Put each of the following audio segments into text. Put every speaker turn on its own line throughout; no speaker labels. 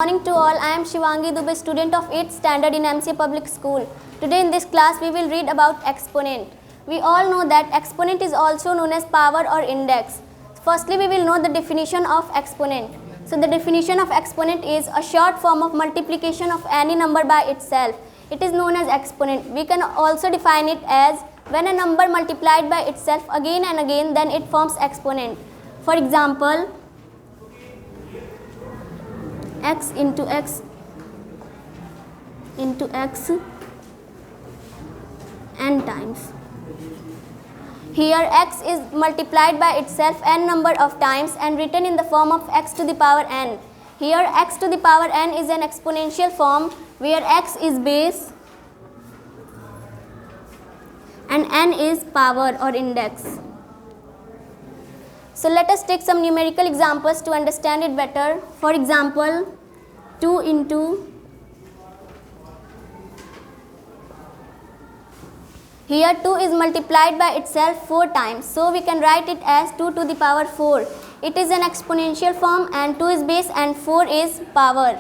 Morning to all. I am Shivangi Dubey, student of 8th standard in MCA Public School. Today in this class we will read about exponent. We all know that exponent is also known as power or index. Firstly, we will know the definition of exponent. So the definition of exponent is a short form of multiplication of any number by itself. It is known as exponent. We can also define it as when a number multiplied by itself again and again, then it forms exponent. For example, x into x into x n times. Here x is multiplied by itself n number of times and written in the form of x to the power n. Here x to the power n is an exponential form where x is base and n is power or index. So let us take some numerical examples to understand it better. For example, 2 into, here 2 is multiplied by itself 4 times. So we can write it as 2 to the power 4. It is an exponential form and 2 is base and 4 is power.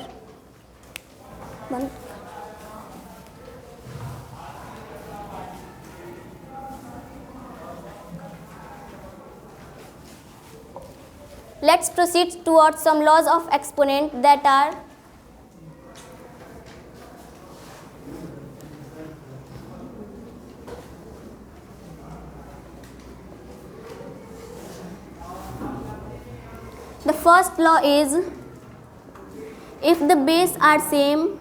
Let's proceed towards some laws of exponent that are the first law is if the base are same,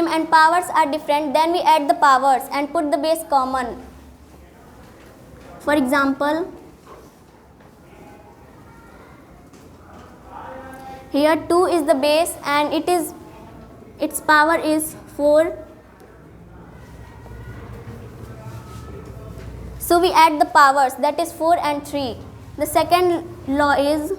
and powers are different, then we add the powers and put the base common. For example, here 2 is the base and its power is 4. So we add the powers, that is 4 and 3. The second law is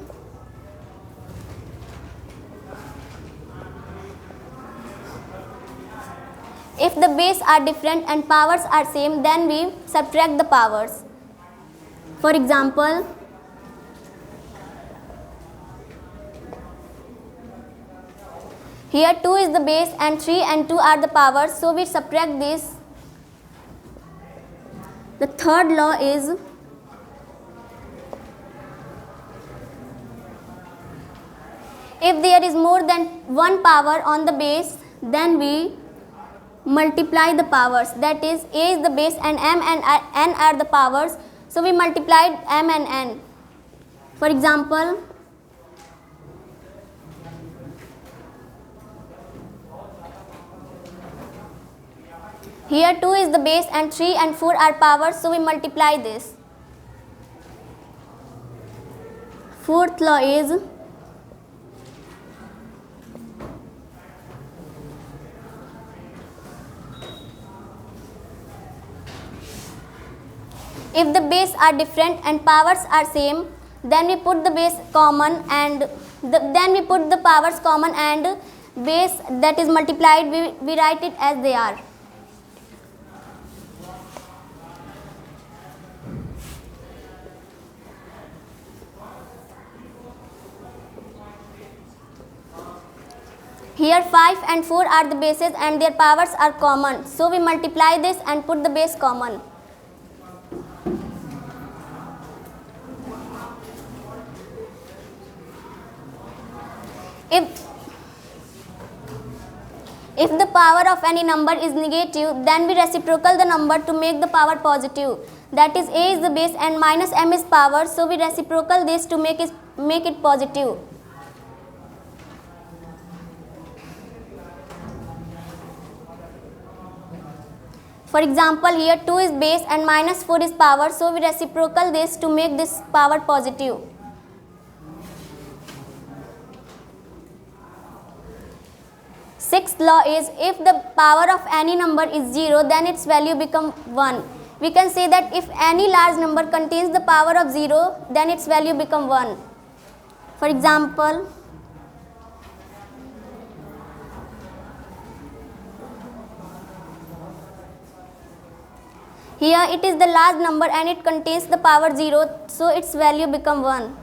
if the base are different and powers are same, then we subtract the powers. For example, here 2 is the base and 3 and 2 are the powers, so we subtract this. The third law is if there is more than one power on the base, then we multiply the powers, that is a is the base and m and n are the powers, so we multiplied m and n. For example, here 2 is the base and 3 and 4 are powers, so we multiply this. Fourth law is if the base are different and powers are same, then we put the base common and then we put the powers common and base that is multiplied, we write it as they are. Here 5 and 4 are the bases and their powers are common, so we multiply this and put the base common. If the power of any number is negative, then we reciprocal the number to make the power positive. That is a is the base and minus m is power, so we reciprocal this to make it positive. For example, here 2 is base and minus 4 is power, so we reciprocal this to make this power positive. Sixth law is if the power of any number is 0, then its value become 1. We can say that if any large number contains the power of 0, then its value become 1. For example, Here it is the large number and it contains the power 0, so its value become 1.